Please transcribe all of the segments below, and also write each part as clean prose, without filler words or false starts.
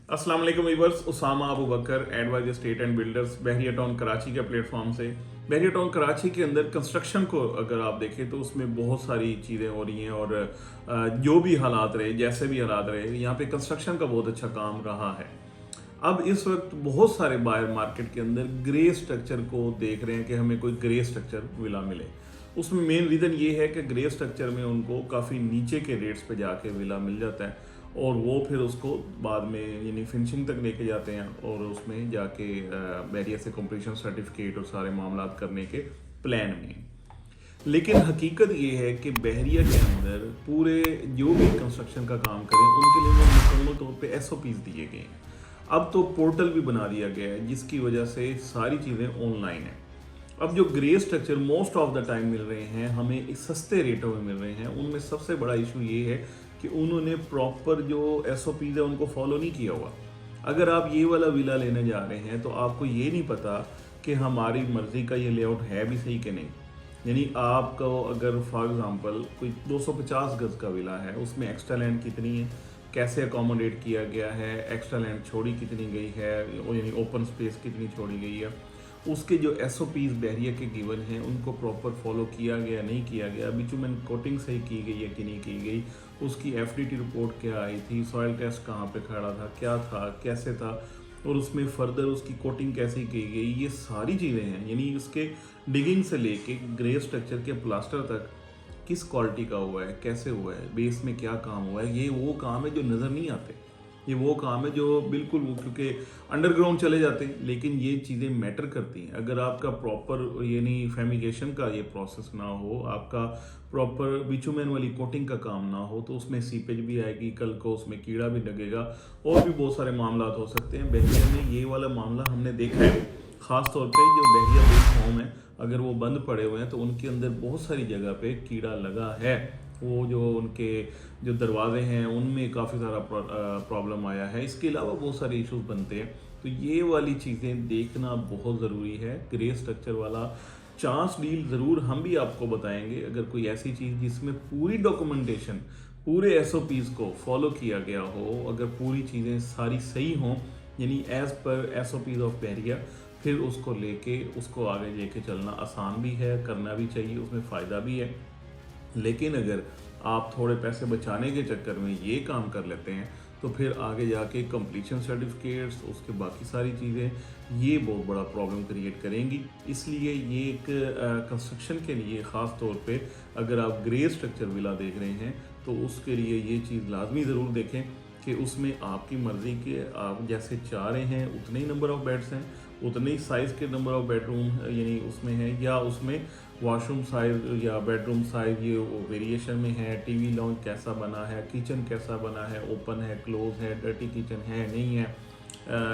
अस्सलाम वालेकुम viewers, Usama Abu Bakar advise estate and builders Bahria town Karachi के प्लेटफॉर्म से। बहरिया टाउन कराची के अंदर कंस्ट्रक्शन को अगर आप देखें तो उसमें बहुत सारी चीज़ें हो रही हैं और जो भी हालात रहे, जैसे भी हालात रहे, यहाँ पे कंस्ट्रक्शन का बहुत अच्छा काम रहा है। अब इस वक्त बहुत सारे बायर मार्केट के अंदर ग्रे स्ट्रक्चर को देख रहे हैं कि हमें कोई ग्रे स्ट्रक्चर विला मिले। उसमें मेन रीज़न ये है कि ग्रे स्ट्रक्चर में उनको काफ़ी नीचे के रेट्स पे जाके विला मिल जाता है और वो फिर उसको बाद में यानी फिनिशिंग तक लेके जाते हैं और उसमें जाके बैरिया से कंप्लीशन सर्टिफिकेट और सारे मामला करने के प्लान में। लेकिन हकीकत ये है कि बहरिया के अंदर पूरे जो भी कंस्ट्रक्शन का काम करें उनके लिए वो मुकम्मल तौर पे एसओपीज दिए गए हैं। अब तो पोर्टल भी बना दिया गया है जिसकी वजह से सारी चीज़ें ऑनलाइन है। अब जो grey structure most of the time मिल रहे हैं हमें सस्ते रेटों में मिल रहे हैं, उनमें सबसे बड़ा इशू ये है कि उन्होंने प्रॉपर जो एसओपीज है उनको फॉलो नहीं किया हुआ। अगर आप ये वाला विला लेने जा रहे हैं तो आपको ये नहीं पता कि हमारी मर्जी का ये लेआउट है भी सही कि नहीं। यानी आपको अगर फॉर एग्जांपल कोई 250 गज का विला है, उसमें एक्स्ट्रा लैंड कितनी है, कैसे अकोमोडेट किया गया है, एक्स्ट्रा लैंड छोड़ी कितनी गई है, यानी ओपन स्पेस कितनी छोड़ी गई है, उसके जो एसओपीज बहरिया के गिवन हैं उनको प्रॉपर फॉलो किया गया नहीं किया गया, बिटुमेन कोटिंग सही की गई है कि नहीं की गई, उसकी एफडीटी रिपोर्ट क्या आई थी, सॉइल टेस्ट कहाँ पे खड़ा था, क्या था, कैसे था, और उसमें फर्दर उसकी कोटिंग कैसे की गई, ये सारी चीज़ें हैं। यानी उसके डिगिंग से लेके ग्रे स्ट्रक्चर के प्लास्टर तक किस क्वालिटी का हुआ है, कैसे हुआ है, बेस में क्या काम हुआ है, ये वो काम है जो नज़र नहीं आते। ये वो काम है जो बिल्कुल वो क्योंकि अंडरग्राउंड चले जाते हैं, लेकिन ये चीज़ें मैटर करती हैं। अगर आपका प्रॉपर यानी फैमिगेशन का ये प्रोसेस ना हो, आपका प्रॉपर बिचुमेन वाली कोटिंग का काम ना हो, तो उसमें सीपेज भी आएगी, कल को उसमें कीड़ा भी लगेगा और भी बहुत सारे मामला हो सकते हैं। बहरिया में ये वाला मामला हमने देखा है, ख़ास तौर पे जो बहरिया बेस्ड होम है अगर वो बंद पड़े हुए हैं तो उनके अंदर बहुत सारी जगह पे कीड़ा लगा है। वो जो उनके जो दरवाजे हैं उनमें काफ़ी सारा प्रॉब्लम आया है। इसके अलावा बहुत सारे इश्यूज बनते हैं, तो ये वाली चीज़ें देखना बहुत ज़रूरी है। ग्रे स्ट्रक्चर वाला चांस डील ज़रूर हम भी आपको बताएंगे। अगर कोई ऐसी चीज़ जिसमें पूरी डॉक्यूमेंटेशन पूरे एसओपीज़ को फॉलो किया गया हो, अगर पूरी चीज़ें सारी सही हों यानी एज़ पर एसओपीज़ ऑफ बहरिया, फिर उसको लेके उसको आगे लेके चलना आसान भी है, करना भी चाहिए, उसमें फ़ायदा भी है। लेकिन अगर आप थोड़े पैसे बचाने के चक्कर में ये काम कर लेते हैं तो फिर आगे जाके कंप्लीशन सर्टिफिकेट्स, उसके बाकी सारी चीज़ें ये बहुत बड़ा प्रॉब्लम क्रिएट करेंगी। इसलिए ये एक कंस्ट्रक्शन के लिए ख़ास तौर पे अगर आप ग्रे स्ट्रक्चर विला देख रहे हैं तो उसके लिए ये चीज़ लाजमी ज़रूर देखें कि उसमें आपकी मर्ज़ी के आप जैसे चाह रहे हैं उतने ही नंबर ऑफ़ बेड्स हैं, उतने ही साइज़ के नंबर ऑफ़ बेडरूम यानी उसमें है, या उसमें वॉशरूम साइज़ या बेडरूम साइज़ ये वेरिएशन में है, टीवी लॉन्च कैसा बना है, किचन कैसा बना है, ओपन है, क्लोज है, डर्टी किचन है नहीं है,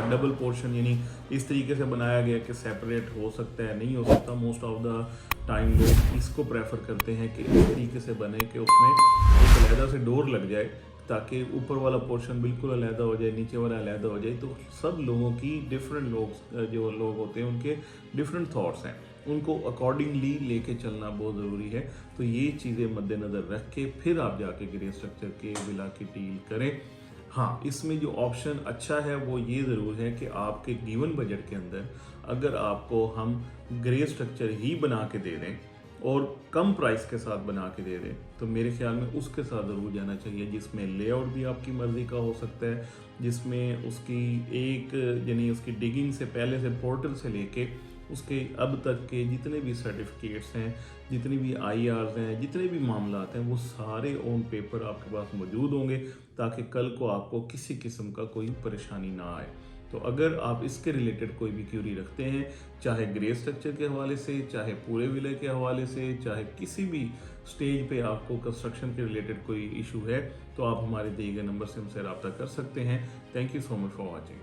डबल पोर्शन यानी इस तरीके से बनाया गया कि सेपरेट हो सकता है नहीं हो सकता। मोस्ट ऑफ द टाइम लोग इसको प्रेफर करते हैं कि इस तरीके से बने कि उसमें एक अलहदा से डोर लग जाए ताकि ऊपर वाला पोर्शन बिल्कुल अलहदा हो जाए, नीचे वाला अलहदा हो जाए। तो सब लोगों की डिफरेंट जो लोग होते हैं उनके डिफरेंट थॉट्स हैं, उनको अकॉर्डिंगली लेके चलना बहुत ज़रूरी है। तो ये चीज़ें मद्देनज़र रख के फिर आप जाके ग्रे स्ट्रक्चर के विला की डील करें। हाँ, इसमें जो ऑप्शन अच्छा है वो ये ज़रूर है कि आपके गिवन बजट के अंदर अगर आपको हम ग्रे स्ट्रक्चर ही बना के दे दें और कम प्राइस के साथ बना के दे दें तो मेरे ख्याल में उसके साथ ज़रूर जाना चाहिए जिसमें लेआउट भी आपकी मर्ज़ी का हो सकता है, जिसमें उसकी एक यानी उसकी डिगिंग से पहले से पोर्टल से लेके उसके अब तक के जितने भी सर्टिफिकेट्स हैं, जितनी भी आईआर्स हैं, जितने भी मामलात हैं वो सारे ऑन पेपर आपके पास मौजूद होंगे ताकि कल को आपको किसी किस्म का कोई परेशानी ना आए। तो अगर आप इसके रिलेटेड कोई भी क्यूरी रखते हैं, चाहे ग्रे स्ट्रक्चर के हवाले से, चाहे पूरे विले के हवाले से, चाहे किसी भी स्टेज पे आपको कंस्ट्रक्शन के रिलेटेड कोई इशू है, तो आप हमारे दिए गए नंबर से हमसे रब्ता कर सकते हैं। Thank you so much for watching.